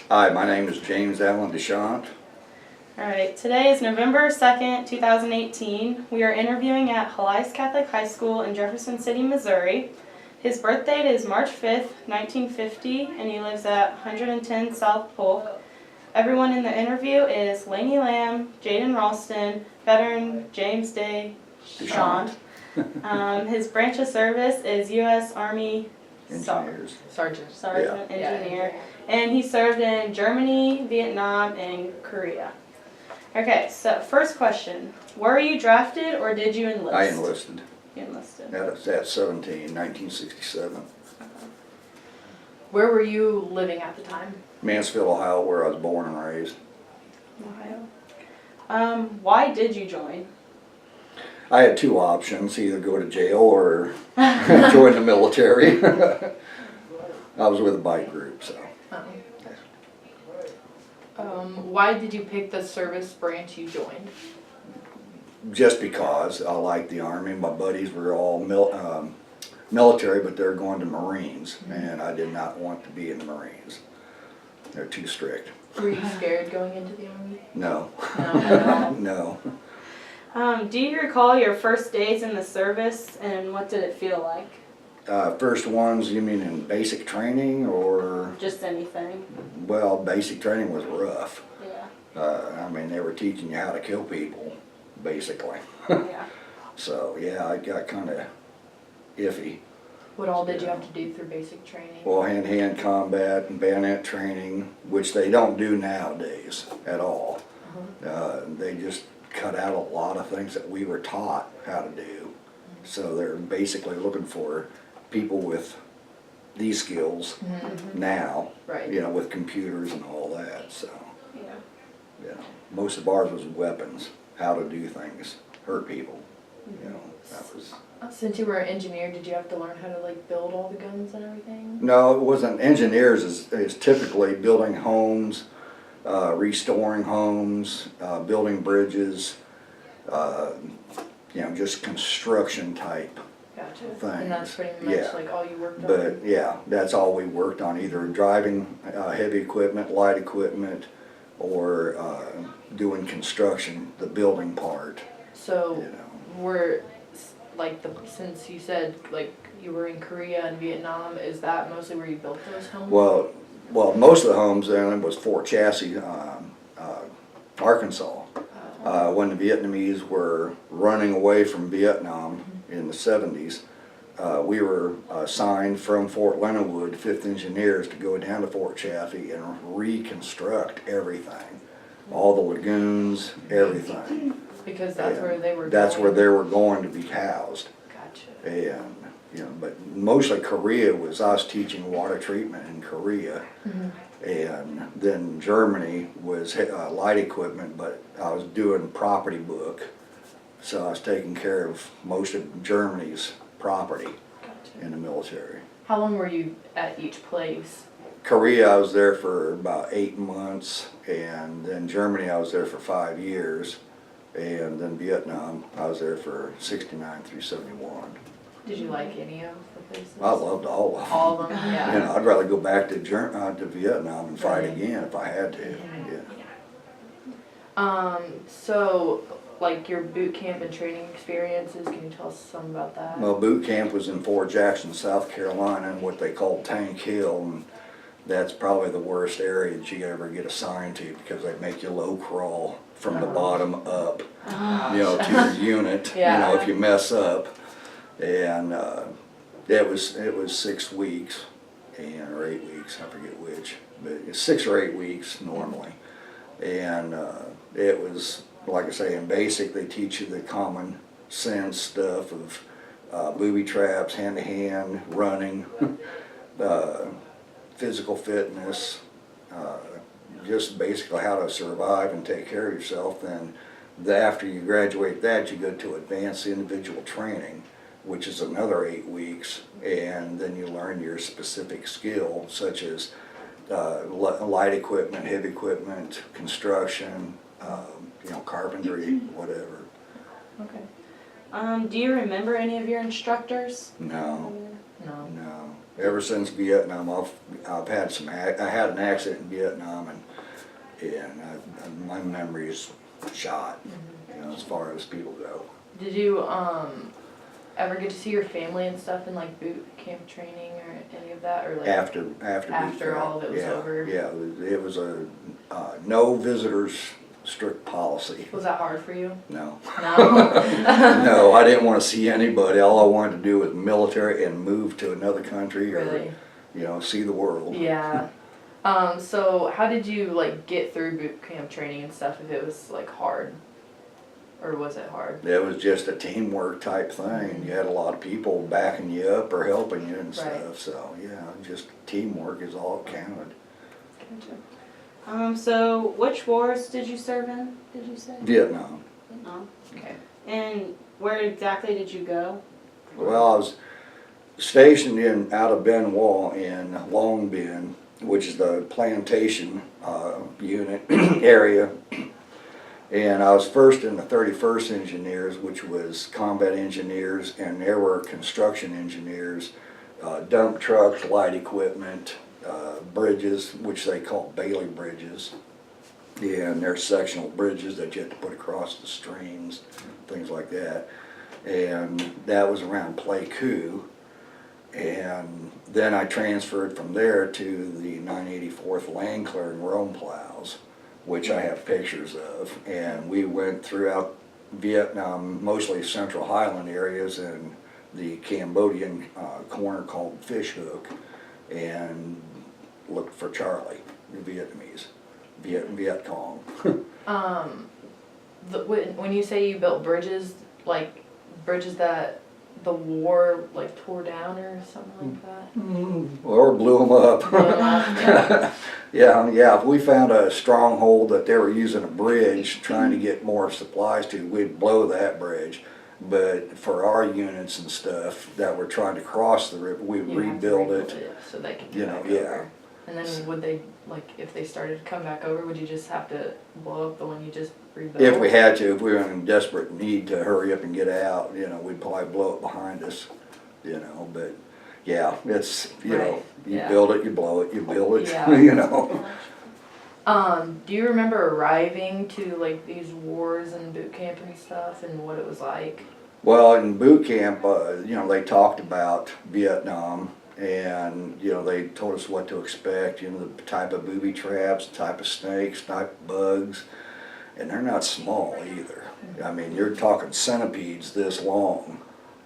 Hi, my name is James Allen Chant. All right, today is November 2nd, 2018. We are interviewing at Helias Catholic High School in Jefferson City, Missouri. His birth date is March 5th, 1950, and he lives at 110 South Polk. Everyone in the interview is Lainey Lamb, Jaden Ralston, veteran James Day Chant. His branch of service is U.S. Army Engineers. Sergeant Engineer. And he served in Germany, Vietnam, and Korea. Okay, so first question. Were you drafted or did you enlist? I enlisted. You enlisted. That was at 17, 1967. Where were you living at the time? Mansfield, Ohio, where I was born and raised. Ohio. Why did you join? I had two options, either go to jail or join the military. I was with a bike group, so. Why did you pick the service branch you joined? Just because I liked the Army. My buddies were all military, but they're going to Marines, and I did not want to be in the Marines. They're too strict. Were you scared going into the Army? No. No. No. Do you recall your first days in the service and what did it feel like? First ones, you mean in basic training or? Just anything. Well, basic training was rough. Yeah. I mean, they were teaching you how to kill people, basically. Yeah. So, yeah, I got kind of iffy. What all did you have to do through basic training? Well, hand-to-hand combat and bayonet training, which they don't do nowadays at all. They just cut out a lot of things that we were taught how to do. So they're basically looking for people with these skills now, Right. you know, with computers and all that. So, Yeah. you know, most of ours was weapons, how to do things, hurt people. You know, that was. Since you were an engineer, did you have to learn how to like build all the guns and everything? No, it wasn't. Engineers is typically building homes, restoring homes, building bridges, you know, just construction type Gotcha. things. And that's pretty much Yeah. like all you worked on? But yeah, that's all we worked on, either driving heavy equipment, light equipment, or doing construction, the building part. So You know. were like since you said like you were in Korea and Vietnam, is that mostly where you built those homes? Well, most of the homes then was Fort Chassey, Arkansas. When the Vietnamese were running away from Vietnam in the 70s, we were assigned from Fort Leonard Wood, 5th Engineers, to go down to Fort Chaffee and reconstruct everything. All the lagoons, everything. Because that's where they were That's going. where they were going to be housed. Gotcha. And, you know, but mostly Korea was, I was teaching water treatment in Korea. And then Germany was light equipment, but I was doing property book. So I was taking care of most of Germany's property in the military. How long were you at each place? Korea, I was there for about 8 months, and then Germany, I was there for 5 years, and then Vietnam, I was there for 69 through 71. Did you like any of the places? I loved all of them. All of them, yeah. You know, I'd rather go back to Vietnam and fight again if I had to. Yeah. So, like your boot camp and training experiences, can you tell us some about that? Well, boot camp was in Fort Jackson, South Carolina, in what they call Tank Hill, and that's probably the worst area that you ever get assigned to because they make you low crawl from the bottom up, you know, to your unit. Yeah. You know, if you mess up, and it was 6 weeks, or 8 weeks, I forget which, but it's 6 or 8 weeks normally, and it was, like I say, in basic they teach you the common sense stuff of booby traps, hand-to-hand, running, physical fitness, just basically how to survive and take care of yourself. Then after you graduate that, you go to advanced individual training, which is another 8 weeks, and then you learn your specific skill, such as light equipment, heavy equipment, construction, you know, carpentry, whatever. Okay. Do you remember any of your instructors? No, No. no. Ever since Vietnam, I've had I had an accident in Vietnam, and my memory is shot, as far as people go. Did you ever get to see your family and stuff in like boot camp training or any of that, or like After boot camp, all of it was yeah, over? Yeah, it was a no visitors strict policy. Was that hard for you? No. No. No, I didn't want to see anybody. All I wanted to do was military and move to another country or, Really? See the world. Yeah. So how did you like get through boot camp training and stuff if it was like hard? Or was it hard? It was just a teamwork type thing. You had a lot of people backing you up or helping you and stuff. Right. So yeah, just teamwork is all that counted. So which wars did you serve in, did you say? Vietnam. Vietnam. Okay. And where exactly did you go? Well, I was stationed out of Ben Wa in Long Binh, which is the plantation unit area. And I was first in the 31st Engineers, which was combat engineers, and there were construction engineers, dump trucks, light equipment, bridges, which they call Bailey bridges. Yeah, and they're sectional bridges that you have to put across the streams, things like that. And that was around Pleiku. And then I transferred from there to the 984th Land Clearing Rome Plows, which I have pictures of. And we went throughout Vietnam, mostly Central Highland areas and the Cambodian corner called Fish Hook, and looked for Charlie, the Vietnamese, Viet Cong. When you say you built bridges, like bridges that the war like tore down or something like that? Or blew them up. Yeah. Yeah, if we found a stronghold that they were using a bridge trying to get more supplies to, we'd blow that bridge. But for our units and stuff that were trying to cross the river, we'd rebuild it. So they could You come know, back yeah. over. And then would they, like, if they started to come back over, would you just have to blow up the one you just rebuilt? If we had to, if we were in desperate need to hurry up and get out, we'd probably blow it behind us, but yeah, it's, you yeah. build it, you blow it, you build it, Yeah. Do you remember arriving to like these wars and boot camp and stuff and what it was like? Well, in boot camp, they talked about Vietnam, and they told us what to expect, the type of booby traps, type of snakes, type of bugs, and they're not small either. I mean, you're talking centipedes this long,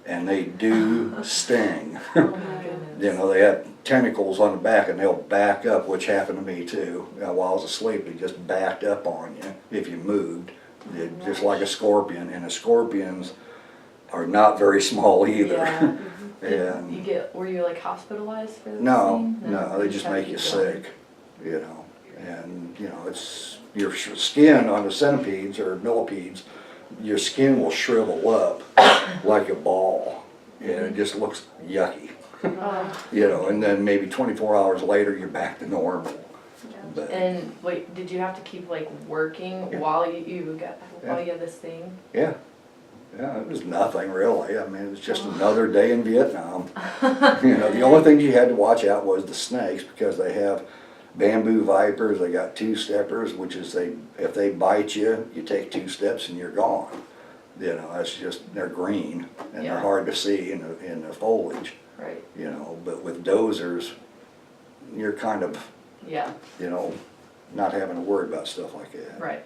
and they do sting. Oh my goodness. They have tentacles on the back, and they'll back up, which happened to me too. While I was asleep, they just backed up on you if you moved, just like a scorpion, and the scorpions are not very small either. Yeah. And Were you like hospitalized for this no, thing? no, they just have make to you keep going. sick, and it's your skin on the centipedes or millipedes, your skin will shrivel up like a ball, and it just looks yucky, Oh. and then maybe 24 hours later you're back to normal. But, And wait, did you have to keep like working Yeah. while you had this thing? yeah, it was nothing really. I mean, it was just another day in Vietnam. The only things you had to watch out was the snakes, because they have bamboo vipers. They got two-steppers, which is if they bite you, you take 2 steps and you're gone. That's just, they're green and Yeah. they're hard to see in the foliage. Right. But with dozers, you're kind of, Yeah. not having to worry about stuff like that. Right.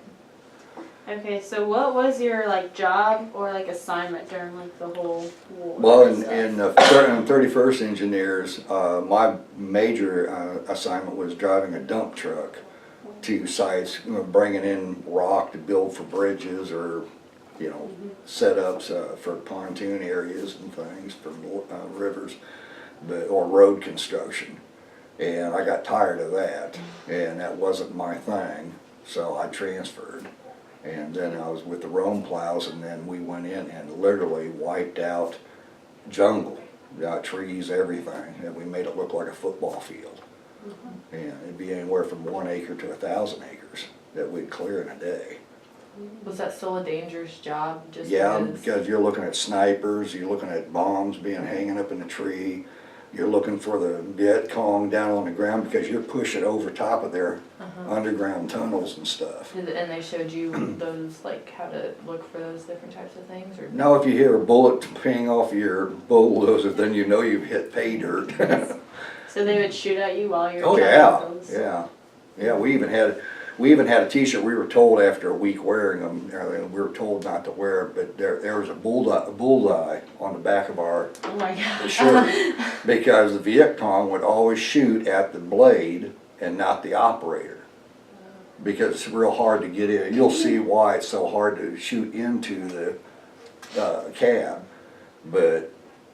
Okay, so what was your job or assignment during the whole war? Well, and stuff? in 31st Engineers, my major assignment was driving a dump truck to sites, bringing in rock to build for bridges or, setups for pontoon areas and things for rivers, or road construction. And I got tired of that, and that wasn't my thing, so I transferred. And then I was with the Rome Plows, and then we went in and literally wiped out jungle, trees, everything, and we made it look like a football field. And it'd be anywhere from 1 acre to 1,000 acres that we'd clear in a day. Was that still a dangerous job? Just Yeah, because? because you're looking at snipers, you're looking at bombs being hanging up in the tree, you're looking for the Viet Cong down on the ground because you're pushing over top of their underground tunnels and stuff. And they showed you those, like how to look for those different types of things, or? Now, if you hear a bullet ping off your bulldozer, then you know you've hit pay dirt. So they would shoot at you while you were Oh, trying yeah, those? yeah. Yeah, we even had a t-shirt, we were told after a week wearing them, we were told not to wear it, but there was a bullseye on the back of our Oh my god. shirt, because the Viet Cong would always shoot at the blade and not the operator. Because it's real hard to get in. You'll see why it's so hard to shoot into the cab, but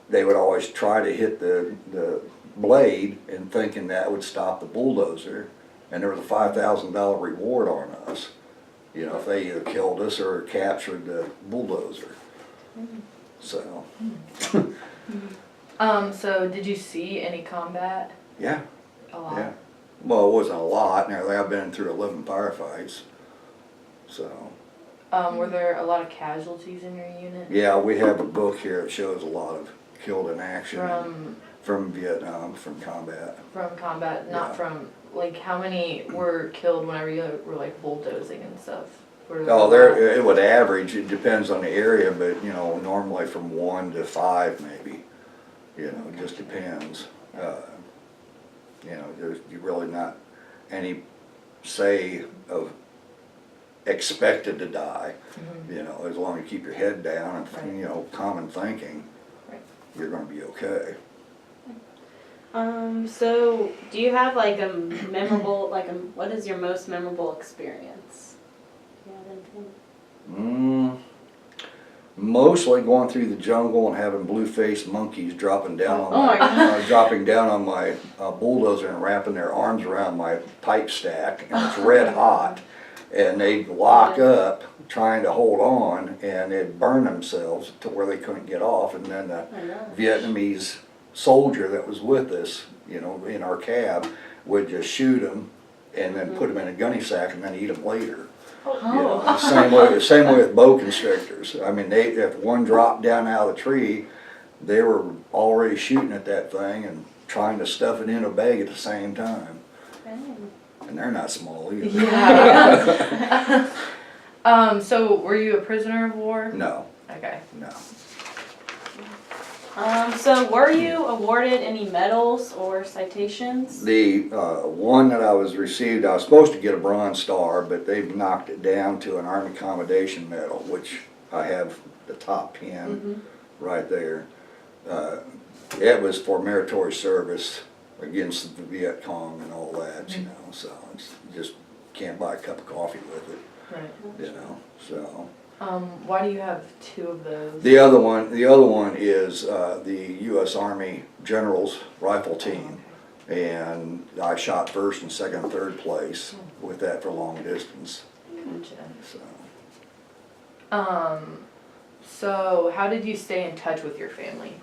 they would always try to hit the blade and thinking that would stop the bulldozer. And there was a $5,000 reward on us, you know, if they either killed us or captured the bulldozer. So, So did you see any combat? yeah, A lot? yeah. Well, it wasn't a lot, and I've been through 11 firefights, so. Were there a lot of casualties in your unit? Yeah, we have a book here that shows a lot of killed in action From from Vietnam, from combat. combat, not Yeah. from, like, how many were killed whenever you were like bulldozing and stuff? Were there a Oh, lot? it would average, it depends on the area, but, you know, normally from 1 to 5 maybe. You know, it just depends. You know, there's really not any say of expected to die. You know, as long as you keep your head down and, you know, common thinking, Right. you're gonna be okay. So do you have like a memorable, what is your most memorable experience? Do you have anything? Mostly going through the jungle and having blue-faced monkeys dropping down on Oh my God. dropping down on my bulldozer and wrapping their arms around my pipe stack, and it's red hot, and they'd lock up trying to hold on, and they'd burn themselves to where they couldn't get off, and then the Oh my gosh. Vietnamese soldier that was with us, you know, in our cab, would just shoot them and then put them in a gunny sack and then eat them later. You know, the same way with bow constrictors. I mean, if one dropped down out of the tree, they were already shooting at that thing and trying to stuff it in a bag at the same time. Dang. And they're not small either. Yeah. So were you a prisoner of war? No, Okay. no. So were you awarded any medals or citations? The one that I was received, I was supposed to get a Bronze Star, but they've knocked it down to an Army Commendation Medal, which I have the top pin right there. It was for meritorious service against the Viet Cong and all that, you know, so it's just can't buy a cup of coffee with it, Right. you know, so. Why do you have 2 of those? The other one is the U.S. Army General's Rifle Team, and I shot first and second and third place with that for long distance. Gotcha. So So how did you stay in touch with your family?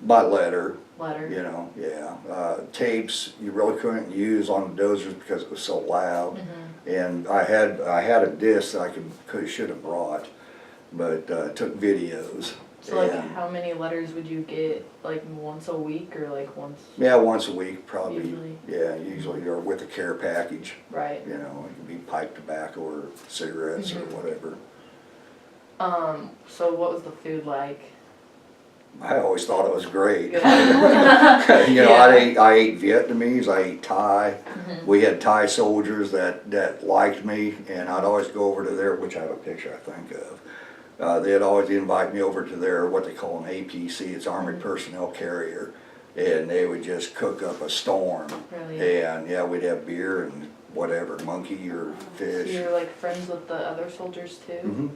by letter, Letter? you know, yeah. Tapes you really couldn't use on the dozers because it was so loud, and I had a disc that I should have brought, but took videos. So like and- how many letters would you get, like once a week or like once? Yeah, once a week, probably. Usually. Yeah, usually, or with a care package. Right. You know, it could be pipe tobacco or cigarettes or whatever. So what was the food like? I always thought it was great. Good. You know, Yeah. I ate Vietnamese, I ate Thai. We had Thai soldiers that liked me, and I'd always go over to their, which I have a picture I think of. They'd always invite me over to their, what they call an APC, it's Armored Personnel Carrier, and they would just cook up a storm. Really? And yeah, we'd have beer and whatever, monkey or So fish. you're like friends with the other soldiers too? Mhm.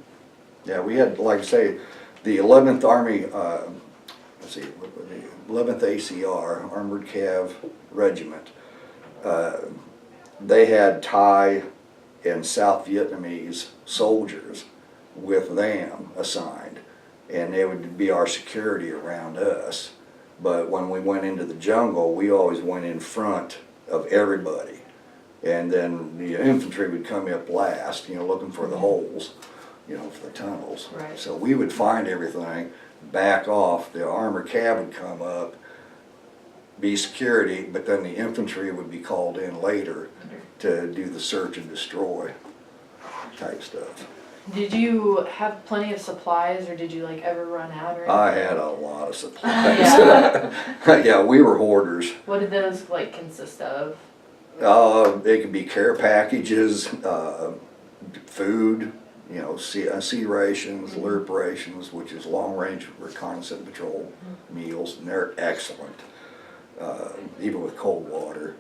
Yeah, we had, like I say, the 11th Army, let's see, 11th ACR, Armored Cav Regiment. They had Thai and South Vietnamese soldiers with them assigned, and they would be our security around us. But when we went into the jungle, we always went in front of everybody. And then the infantry would come up last, you know, looking for the holes, you know, for the tunnels. Right. So we would find everything, back off, the armored cab would come up, be security, but then the infantry would be called in later to do the search and destroy type stuff. Did you have plenty of supplies, or did you like ever run out or anything? I had a lot of supplies. Yeah. Yeah, we were hoarders. What did those like consist of? They could be care packages, food, you know, sea rations, LRP rations, which is long range reconnaissance patrol meals, and they're excellent, even with cold water.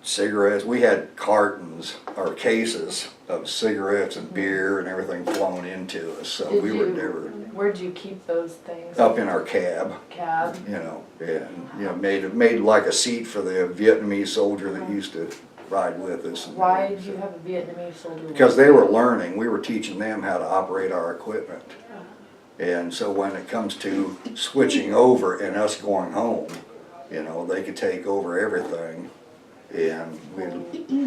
Cigarettes, we had cartons or cases of cigarettes and beer and everything flown into us, so Did we were you- never Where'd you keep those things? up in our cab. Cab. You know, and you know, made like a seat for the Vietnamese soldier that used to ride with us. and Why everything, did you so. have a Vietnamese soldier? Because they were learning, we were teaching them how to operate our equipment. And so when it comes to switching over and us going home, you know, they could take over everything. And we,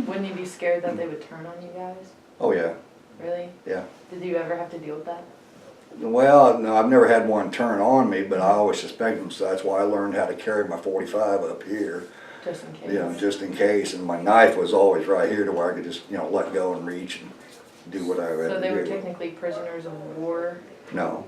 Wouldn't you be scared that they would turn on you guys? oh yeah, Really? yeah. Did you ever have to deal with that? Well, no, I've never had one turn on me, but I always suspect them, so that's why I learned how to carry my 45 up here. Just in case. You know, just in case, and my knife was always right here to where I could just, you know, let go and reach and do what I had to do. So they were technically prisoners of war? No,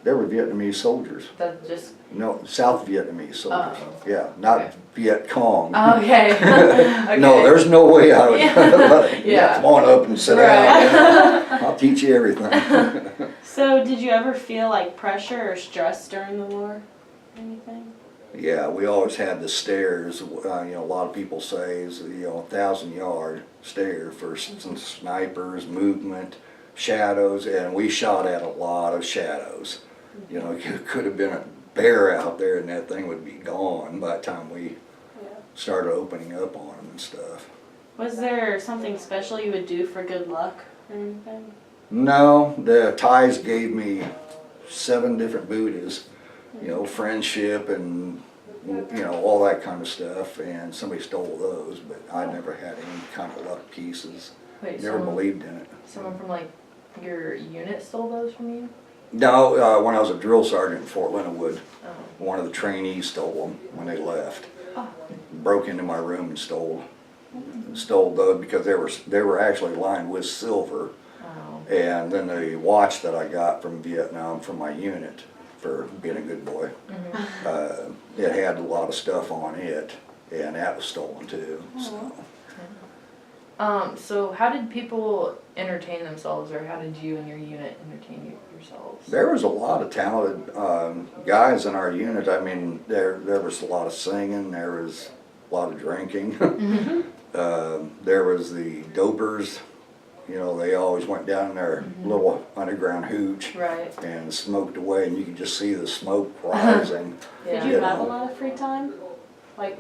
they were Vietnamese soldiers. That just, No, South Vietnamese soldiers. Oh. Yeah, not Okay. Viet Cong. okay. Okay. No, there's no way I would. Yeah. Yeah. Come on up and sit Right. down. I'll teach you everything. So did you ever feel like pressure or stress during the war? Anything? Yeah, we always had the stairs. You know, a lot of people say is, you know, 1,000-yard stare for some snipers, movement, shadows, and we shot at a lot of shadows. You know, it could have been a bear out there, and that thing would be gone by the time we started opening up on them and stuff. Was there something special you would do for good luck or anything? No, the Thais gave me 7 different Buddhas. You know, friendship and, you know, all that kind of stuff, and somebody stole those, but I never had any kind of luck pieces. Wait, Never someone, believed in it. someone from like your unit stole those from you? No, when I was a drill sergeant in Fort Leonard, Oh. one of the trainees stole them when they left. Oh. Broke into my room and stole those because they were actually lined with silver. Oh. And then the watch that I got from Vietnam from my unit for being a good boy, it had a lot of stuff on it, and that was stolen too. So. So how did people entertain themselves, or how did you and your unit entertain yourselves? There was a lot of talented guys in our unit. I mean, there was a lot of singing, there was a lot of drinking. There was the dopers. You know, they always went down in their little underground hooch Right. and smoked away, and you could just see the smoke rising. Yeah. Did you have a lot of free time? Like,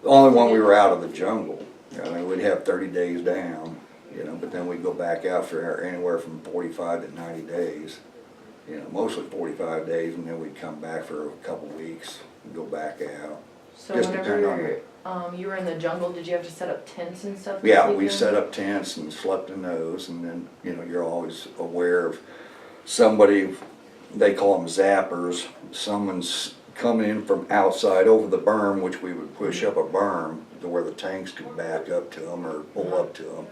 Only when we were out of the jungle. I mean, we'd have 30 days down, you know, but then we'd go back out for anywhere from 45 to 90 days. You know, mostly 45 days, and then we'd come back for a couple weeks and go back out. So Just depend on whenever you were in the jungle, did you have to set up tents and stuff? to Yeah, sleep we in? set up tents and slept in those, and then, you know, you're always aware of somebody, they call them zappers, someone's coming in from outside over the berm, which we would push up a berm to where the tanks could back up to them or pull up to them.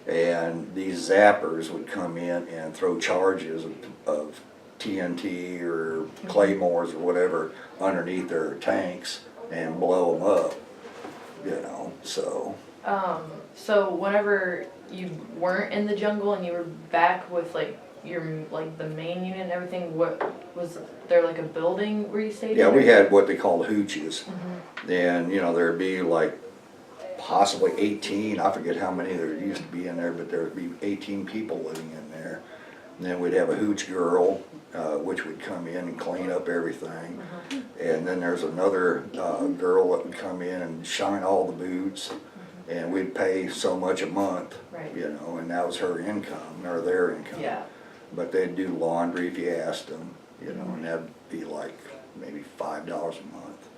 And these zappers would come in and throw charges of TNT or claymores or whatever underneath their tanks and blow them up, you know, so. So whenever you weren't in the jungle and you were back with like the main unit and everything, what was there like a building where you stayed? Yeah, in? we had what they called hooches. And, you know, there'd be like possibly 18, I forget how many there used to be in there, but there'd be 18 people living in there. And then we'd have a hooch girl, which would come in and clean up everything. And then there's another girl that would come in and shine all the boots. And we'd pay so much a month, Right. you know, and that was her income, or their income. Yeah. But they'd do laundry if you asked them, you know, and that'd be like maybe $5 a month,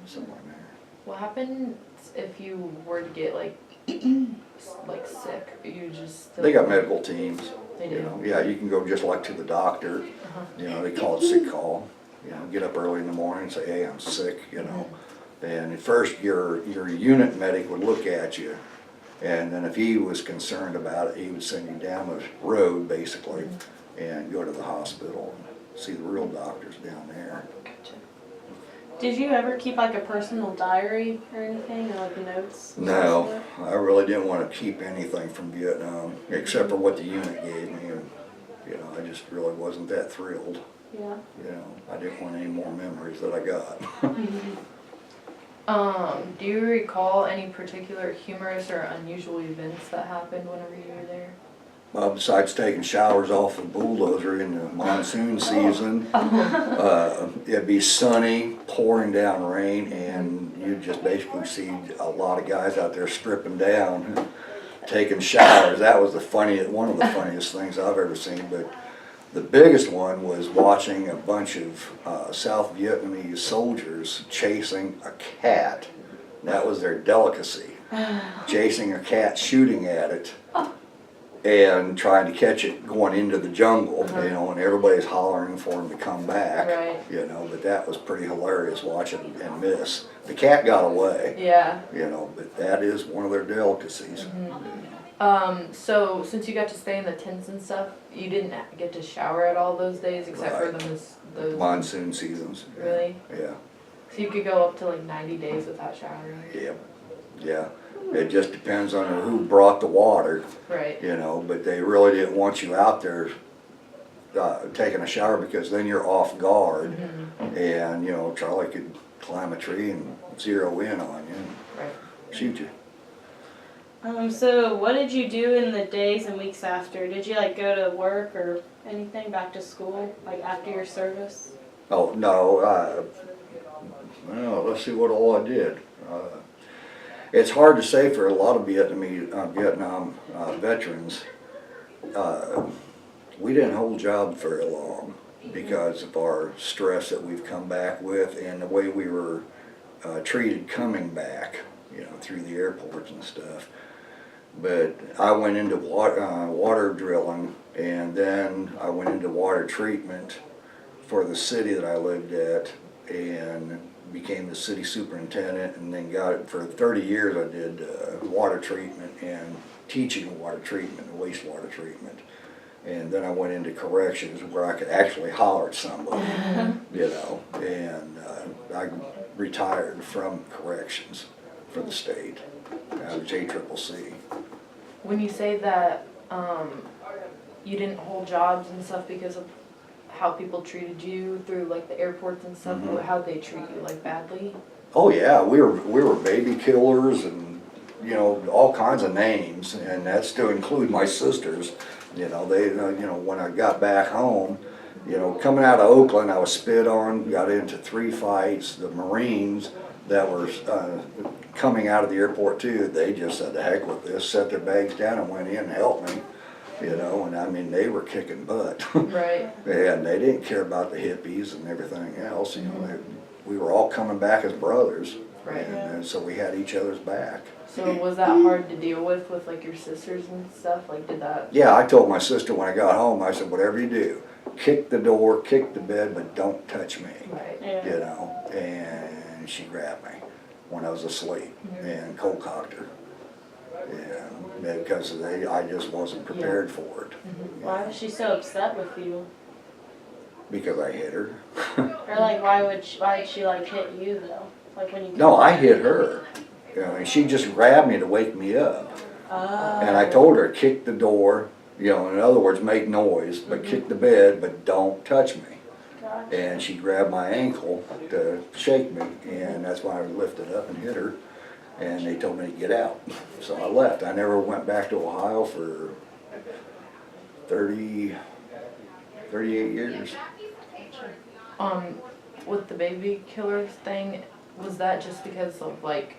somewhere in there. What happens if you were to get like sick? You just still, They got medical teams. They You do. know, yeah, you can go just like to the doctor. Uh-huh. You know, they call it sick call. You know, get up early in the morning and say, hey, I'm sick, you know. And at first, your unit medic would look at you, and then if he was concerned about it, he would send you down the road, basically, and go to the hospital and see the real doctors down there. Gotcha. Did you ever keep like a personal diary or anything, or like notes? No, I really didn't want to keep anything from Vietnam, except for what the unit gave me, and, you know, I just really wasn't that thrilled. Yeah. You know, I didn't want any more memories that I got. Do you recall any particular humorous or unusual events that happened whenever you were there? Well, besides taking showers off the bulldozer in the monsoon season, it'd be sunny, pouring down rain, and you'd just basically see a lot of guys out there stripping down, taking showers. That was one of the funniest things I've ever seen. But the biggest one was watching a bunch of South Vietnamese soldiers chasing a cat. That was their delicacy. Chasing a cat, shooting at it, and trying to catch it going into the jungle, you know, and everybody's hollering for him to come back, Right. you know, but that was pretty hilarious watching and miss. The cat got away, Yeah. you know, but that is one of their delicacies. So since you got to stay in the tents and stuff, you didn't get to shower at all those days except for Right. those. Monsoon seasons. Really? Yeah, So you could go up to like 90 days without showering. yeah, yeah. It just depends on who brought the water, Right. you know, but they really didn't want you out there taking a shower because then you're off guard, and, you know, Charlie could climb a tree and zero in on you and Right. shoot you. So what did you do in the days and weeks after? Did you like go to work or anything, back to school, like after your service? Oh, no, well, let's see what all I did. It's hard to say for a lot of Vietnam veterans. We didn't hold jobs very long because of our stress that we've come back with and the way we were treated coming back, you know, through the airports and stuff. But I went into water drilling, and then I went into water treatment for the city that I lived at, and became the city superintendent, and then for 30 years I did water treatment and teaching water treatment and wastewater treatment. And then I went into corrections where I could actually holler at somebody, you know, and I retired from corrections for the state. I was ACCC. When you say that you didn't hold jobs and stuff because of how people treated you through like the airports and stuff, how'd they treat you, like badly? Oh yeah, we were baby killers and, you know, all kinds of names, and that's to include my sisters. You know, they, you know, when I got back home, you know, coming out of Oakland, I was spit on, got into 3 fights. The Marines that were coming out of the airport too, they just said, the heck with this, set their bags down and went in and helped me. You know, and I mean, they were kicking butt. Right. And they didn't care about the hippies and everything else, you know. We were all coming back as brothers. Right. And so we had each other's back. So was that hard to deal with like your sisters and stuff? Like did that? Yeah, I told my sister when I got home, I said, whatever you do, kick the door, kick the bed, but don't touch me. Right. Yeah. You know, and she grabbed me when I was asleep and cold cocked her. And because I just wasn't prepared for it. Why was she so upset with you? Because I hit her. Or like why would she like hit you though? Like when you No, I hit her. You know, and she just grabbed me to wake me up. And I told her, kick the door, you know, in other words, make noise, but kick the bed, but don't touch me. Gotcha. And she grabbed my ankle to shake me, and that's why I lifted up and hit her. And they told me to get out. So I left. I never went back to Ohio for 38 years. With the baby killers thing, was that just because of like?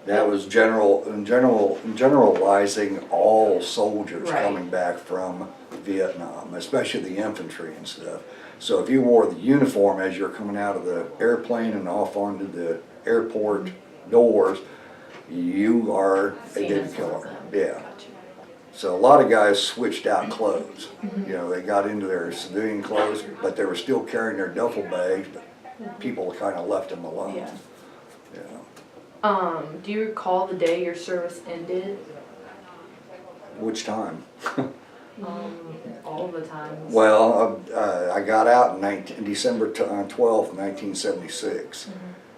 That was generalizing all soldiers Right. coming back from Vietnam, especially the infantry and stuff. So if you wore the uniform as you're coming out of the airplane and off onto the airport doors, you are a Seen dead as one killer. of them. Yeah. Gotcha. So a lot of guys switched out clothes. You know, they got into their civilian clothes, but they were still carrying their duffel bags, but people kind of left them alone. Yeah. You know. Do you recall the day your service ended? Which time? All the times. Well, I got out in December 12th, 1976.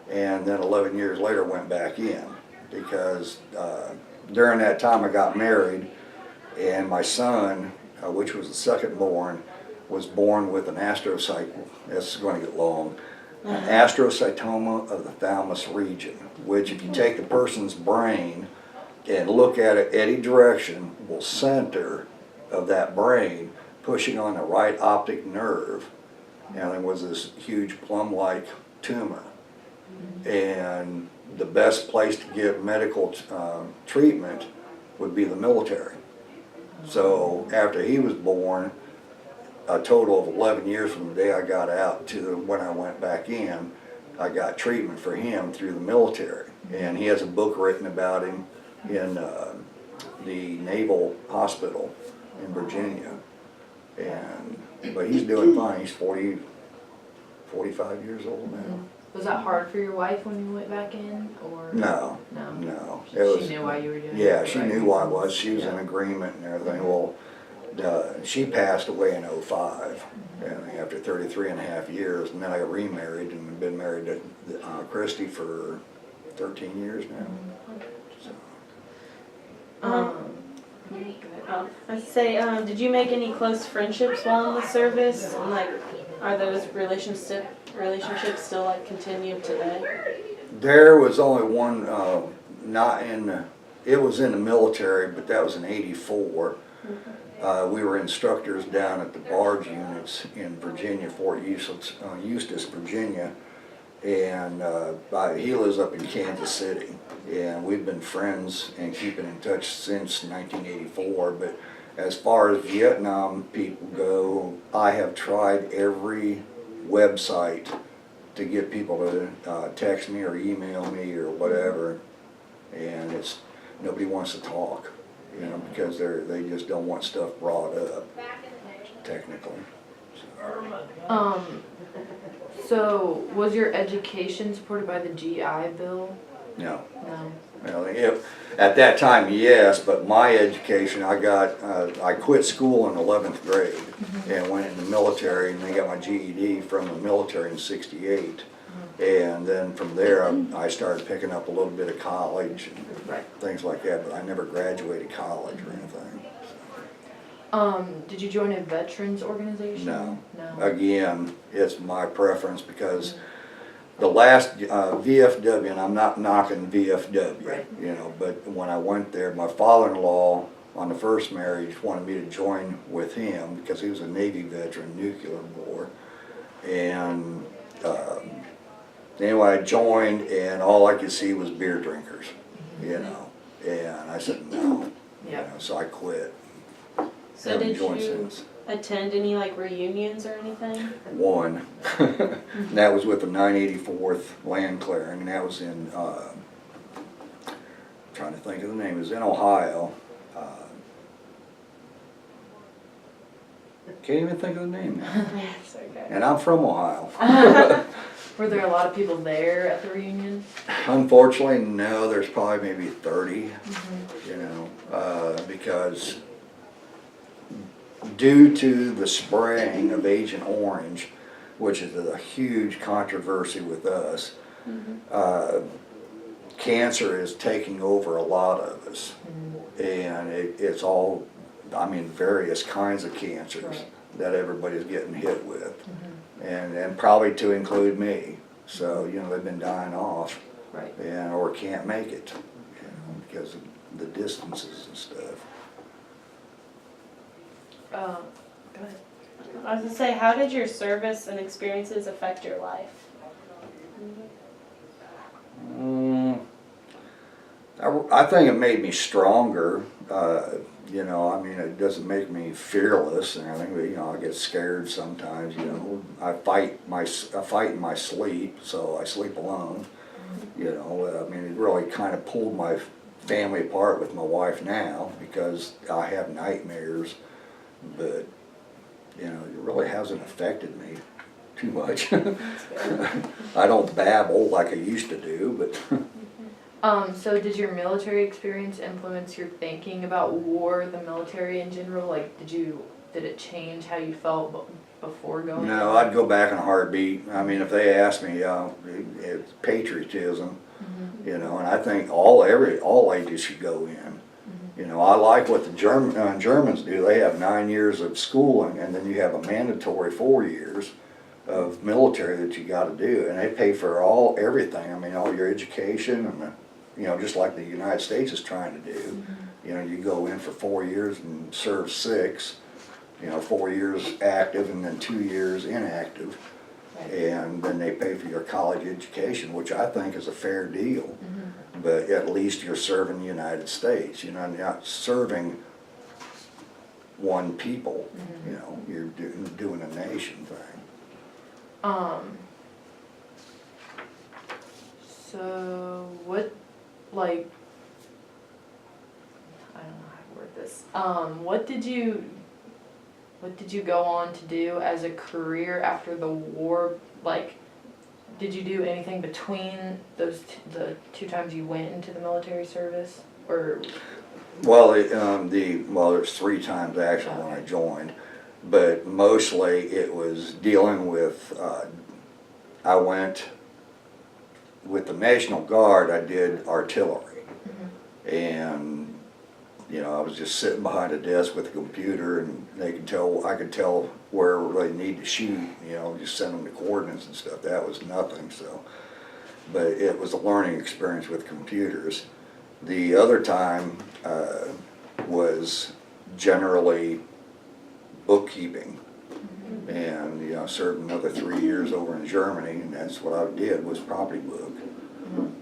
And then 11 years later went back in because during that time I got married, and my son, which was the second born, was born with an astrocyte, this is going to get long, an astrocytoma of the thalamus region, which if you take the person's brain and look at it any direction, will center of that brain, pushing on the right optic nerve, and there was this huge plum-like tumor. And the best place to get medical treatment would be the military. So after he was born, a total of 11 years from the day I got out to when I went back in, I got treatment for him through the military. And he has a book written about him in the Naval Hospital in Virginia. But he's doing fine. He's 45 years old now. Was that hard for your wife when you went back in, or? No, No. no. She It was, knew why you were doing it. yeah, she right? knew why I was. She was in agreement and everything. Well, she passed away in '05, and after 33 and a half years, and then I got remarried and been married to Christy for 13 years now. So, I'd say, did you make any close friendships while in the service? And like, are those relationships still like continued today? there was only one, not in, it was in the military, but that was in '84. We were instructors down at the barge units in Virginia, Fort Eustis, Virginia, and he lives up in Kansas City, and we've been friends and keeping in touch since 1984. But as far as Vietnam people go, I have tried every website to get people to text me or email me or whatever, and nobody wants to talk. You know, because they just don't want stuff brought up, technically. So was your education supported by the GI Bill? No. No. Well, at that time, yes, but my education, I quit school in 11th grade and went in the military, and then got my GED from the military in '68. And then from there, I started picking up a little bit of college and things like that, but I never graduated college or anything. Did you join a veterans organization? No. No. Again, it's my preference because the last VFW, and I'm not knocking VFW, Right. you know, but when I went there, my father-in-law on the first marriage wanted me to join with him because he was a Navy veteran, nuclear war. And anyway, I joined, and all I could see was beer drinkers, you know. And I said, no. You know, so I quit. So Haven't did joined you since. attend any like reunions or anything? One. And that was with the 984th Land Clearing, and that was in, trying to think of the name, it was in Ohio. Can't even think of the name now. Yes, okay. And I'm from Ohio. Were there a lot of people there at the reunion? Unfortunately, no, there's probably maybe 30, you know, because due to the spraying of Agent Orange, which is a huge controversy with us, cancer is taking over a lot of us. And it's all, I mean, various kinds of cancers that everybody's getting hit with. And probably to include me. So, you know, they've been dying off. Right. And, or can't make it, you know, because of the distances and stuff. Go ahead. I was gonna say, how did your service and experiences affect your life? I think it made me stronger. You know, I mean, it doesn't make me fearless and everything, but, you know, I get scared sometimes, you know. I fight in my sleep, so I sleep alone. You know, I mean, it really kind of pulled my family apart with my wife now because I have nightmares, but, you know, it really hasn't affected me too much. I don't babble like I used to do, but So did your military experience influence your thinking about war, the military in general? Like, did it change how you felt before going? no, I'd go back in a heartbeat. I mean, if they asked me, it's patriotism, you know, and I think all ages should go in. You know, I like what the Germans do. They have 9 years of schooling, and then you have a mandatory 4 years of military that you got to do, and they pay for everything. I mean, all your education, and you know, just like the United States is trying to do. You know, you go in for 4 years and serve 6. You know, 4 years active and then 2 years inactive, and then they pay for your college education, which I think is a fair deal. But at least you're serving the United States. You know, you're not serving one people. You know, you're doing a nation thing. So what, like, I don't know how to word this. What did you go on to do as a career after the war? Like, did you do anything between the 2 times you went into the military service, or? Well, there's 3 times actually when I joined, but mostly it was dealing with. I went with the National Guard. I did artillery, and you know, I was just sitting behind a desk with a computer, and I could tell where they need to shoot, you know, just send them the coordinates and stuff. That was nothing, so. But it was a learning experience with computers. The other time was generally bookkeeping. And, you know, I served another 3 years over in Germany, and that's what I did, was property book. And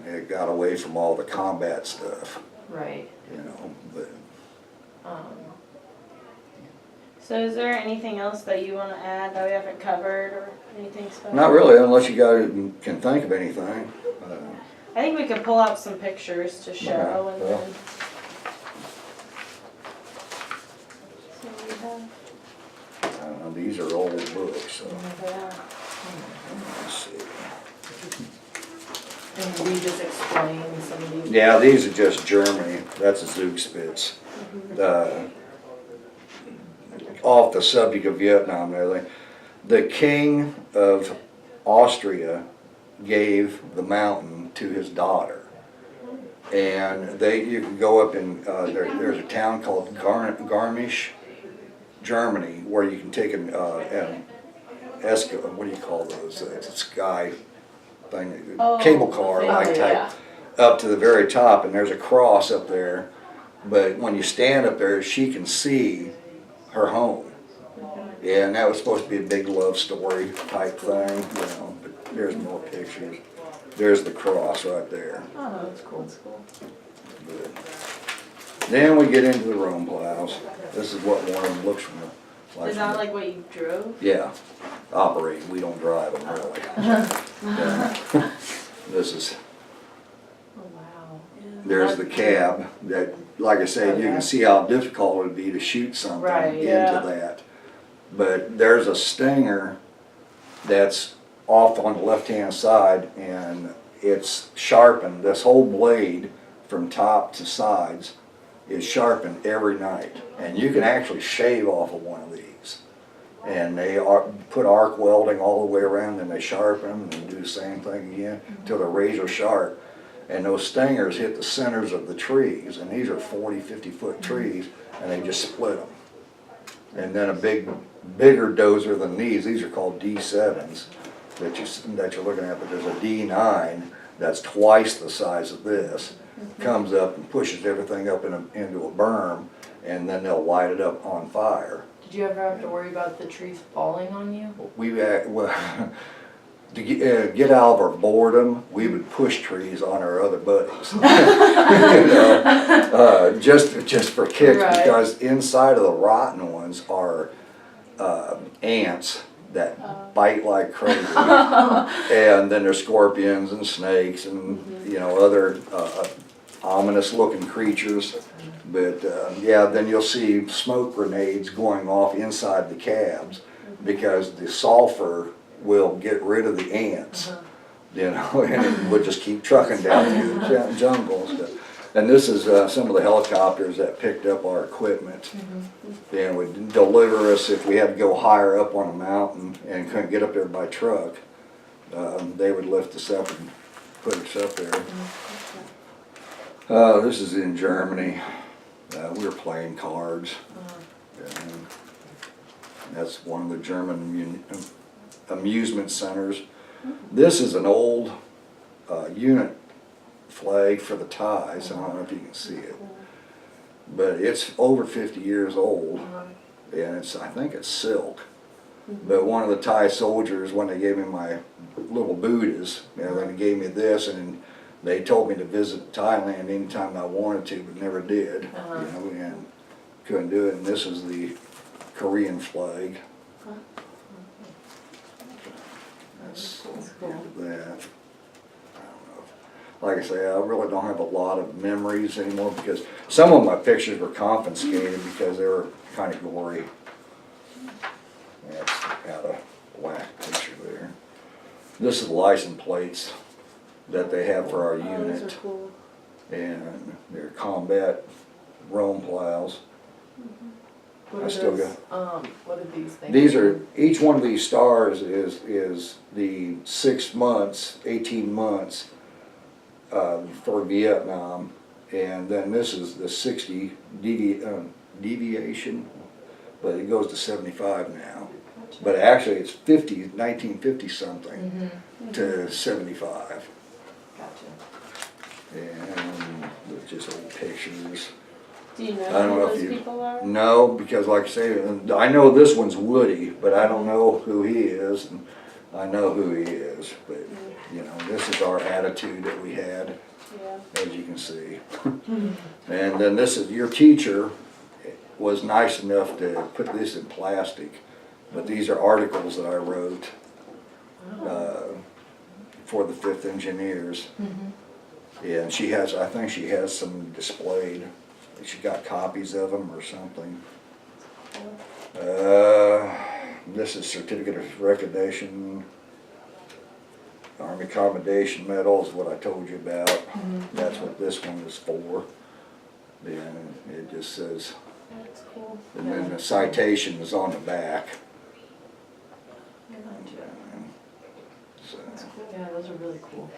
it got away from all the combat stuff. Right. You know, but. So is there anything else that you want to add that we haven't covered, or anything special? Not really, unless you guys can think of anything. I think we could pull out some pictures to show, Okay, and well. then. So we have. These are old books, so Yeah. let's see. And we just explain some of these. Yeah, these are just Germany. That's a Zugspitze. Off the subject of Vietnam, the king of Austria gave the mountain to his daughter, and you can go up in there's a town called Garmisch, Germany, where you can take an what do you call those? It's a sky thing, cable car like type, up to the very top, and there's a cross up there. But when you stand up there, she can see her home. And that was supposed to be a big love story type thing, you know, but there's more pictures. There's the cross right there. Oh, that's cool. That's cool. But then we get into the Rome plows. This is what one of them looks from the. Is that like what you drove? Yeah, operate. We don't drive them really. Yeah. This is. Oh, wow. There's the cab that, like I said, you can see how difficult it would be to shoot something into that. But there's a stinger that's off on the left-hand side, and it's sharpened. This whole blade from top to sides is sharpened every night. And you can actually shave off of one of these. And they put arc welding all the way around, and they sharpen them, and they do the same thing again until they're razor sharp. And those stingers hit the centers of the trees, and these are 40, 50-foot trees, and they just split them. And then a bigger dozer than these are called D7s that you're looking at, but there's a D9 that's twice the size of this, comes up and pushes everything up into a berm, and then they'll light it up on fire. Did you ever have to worry about the trees falling on you? To get out of our boredom, we would push trees on our other buddies. You know, just for kicks, because inside of the rotten ones are ants that bite like crazy. And then there's scorpions and snakes and, you know, other ominous looking creatures. But yeah, then you'll see smoke grenades going off inside the cabs because the sulfur will get rid of the ants, you know, and it would just keep trucking down through the jungle and stuff. And this is some of the helicopters that picked up our equipment and would deliver us if we had to go higher up on a mountain and couldn't get up there by truck. They would lift us up and put us up there. This is in Germany. We were playing cards. And that's one of the German amusement centers. This is an old unit flag for the ties. I don't know if you can see it, but it's over 50 years old, and I think it's silk. But one of the Thai soldiers, when they gave me my little Buddhas, you know, they gave me this, and they told me to visit Thailand anytime I wanted to, but never did. You know, and couldn't do it. And this is the Korean flag. That's cool. That. Like I say, I really don't have a lot of memories anymore because some of my pictures were confiscated because they were kind of gory. That's out of whack picture there. This is the license plates that they have for our unit. Those are cool. And they're combat Rome plows. What I are still those, what are these things? These are, each one of these stars is the 6 months, 18 months for Vietnam, and then this is the 60 deviation, but it goes to 75 now. But actually it's 1950 something to 75. Gotcha. And with just old pictures. Do you know I don't who know if those you people are? No, because like I say, I know this one's Woody, but I don't know who he is, and I know who he is, but you know, this is our attitude that we had, as you can see. And then this is, your teacher was nice enough to put this in plastic, but these are articles that I wrote for the 5th Engineers. And she has, I think she has some displayed. She got copies of them or something. This is certificate of recognition. Army Commendation Medal is what I told you about. That's what this one is for. And it just says, That's cool. and then the citation is on the back. So, Yeah, those are really cool.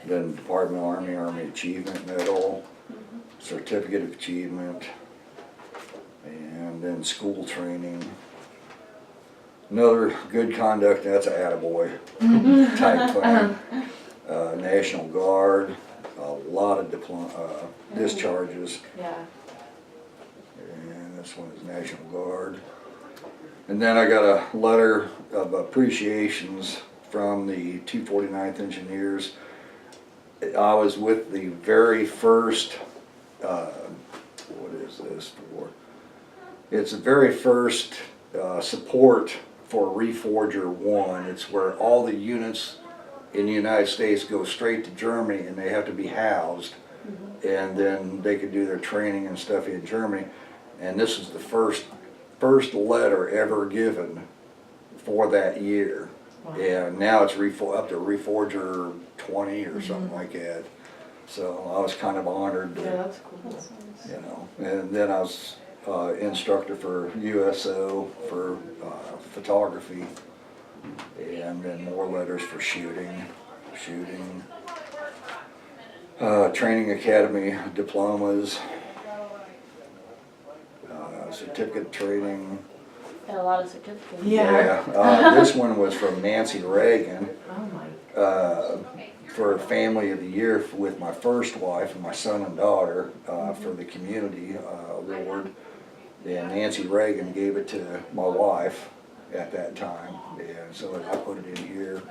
then Department of Army Achievement Medal, Certificate of Achievement, and then school training. Another good conduct, that's an attaboy type thing. National Guard, a lot of discharges, Yeah. and this one is National Guard. And then I got a letter of appreciations from the 249th Engineers. I was with the very first, what is this for? It's the very first support for Reforger 1. It's where all the units in the United States go straight to Germany and they have to be housed. And then they could do their training and stuff in Germany. And this is the first letter ever given for that year. Wow. And now it's up to Reforger 20 or something like that. So I was kind of honored to, Yeah, that's cool. That's nice. you know. And then I was instructor for USO for photography, and then more letters for shooting, training academy diplomas, certificate training. Got a lot of certificates. Yeah. This one was from Nancy Reagan. Oh my. For Family of the Year with my first wife and my son and daughter for the community award. And Nancy Reagan gave it to my wife at that time, and so I put it in here.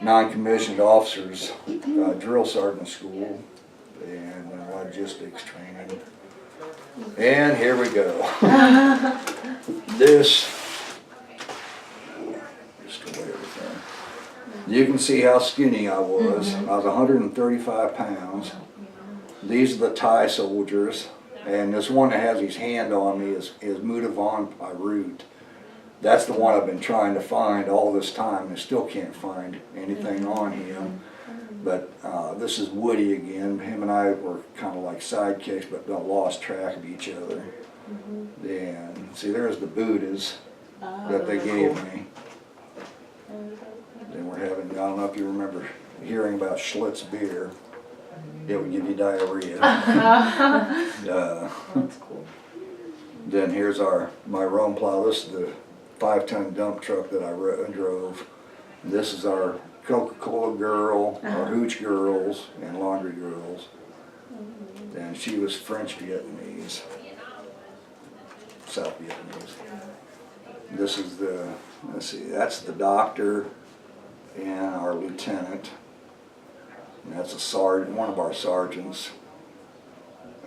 Non-commissioned officers, drill sergeant school, and logistics training. And here we go. This, just away everything. You can see how skinny I was. I was 135 pounds. These are the Thai soldiers. And this one that has his hand on me is Mudavon Pirut. That's the one I've been trying to find all this time and still can't find anything on him. But this is Woody again. Him and I were kind of like sidekicks, but lost track of each other. And see, there's the Buddhas that they gave me. Then we're having, I don't know if you remember hearing about Schlitz beer. It would give you diarrhea. That's cool. Then here's my Rome plow. This is the 5-ton dump truck that I drove. This is our Coca-Cola girl, our hooch girls, and laundry girls. And she was French Vietnamese, South Vietnamese. This is the, let's see, that's the doctor and our lieutenant. And that's a sergeant, one of our sergeants.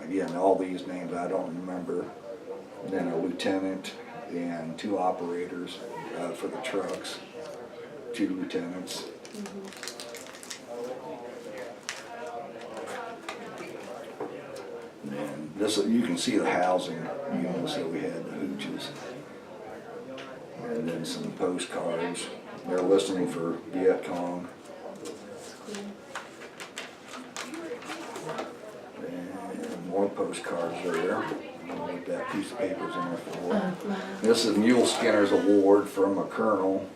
Again, all these names I don't remember. And then a lieutenant and 2 operators for the trucks, 2 lieutenants. And this, you can see the housing units that we had, the hooches. And then some postcards. They're listening for Viet Cong. And more postcards there. I don't know what that piece of paper's in there for. This is Mule Skinner's award from a colonel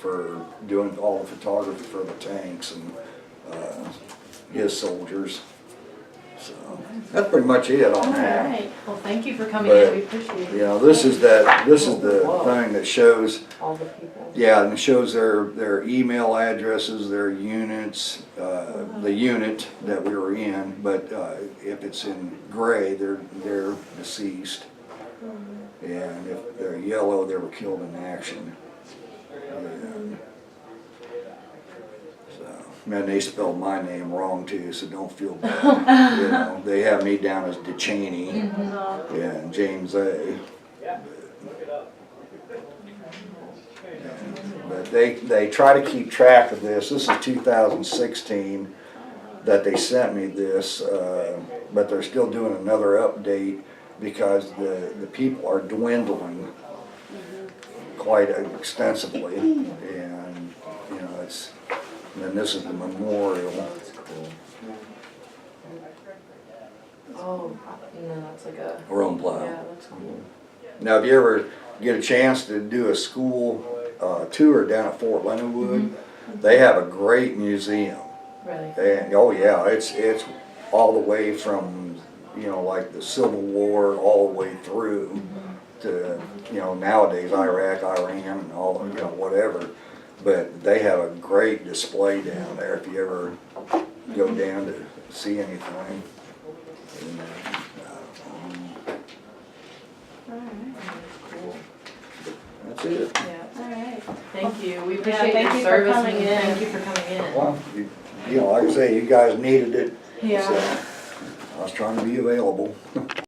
for doing all the photography for the tanks and his soldiers. So that's pretty much it on that. Alright, well thank you for coming But, in, we appreciate it. You know, this is the thing that shows, All the people. yeah, and it shows their email addresses, their units, the unit that we were in, but if it's in gray, they're deceased. And if they're yellow, they were killed in action. And so, and they spelled my name wrong too, so don't feel bad. You know, they have me down as DeChaney and James A. But they try to keep track of this. This is 2016 that they sent me this, but they're still doing another update because the people are dwindling quite extensively, and you know it's. And then this is the memorial. That's cool. Oh, no, that's like a. Rome plow. Yeah, that's cool. Now, if you ever get a chance to do a school tour down at Fort Leonard Wood, they have a great museum. Really? And oh yeah, it's all the way from, you know, like the Civil War all the way through to, you know, nowadays Iraq, Iran, and all, you know, whatever. But they have a great display down there if you ever go down to see anything. And, Cool. that's it. Yeah. Alright. Thank you. We appreciate thank your you for service coming and in. thank you for coming in. Well, you know, like I say, you guys needed it. Yeah. So I was trying to be available.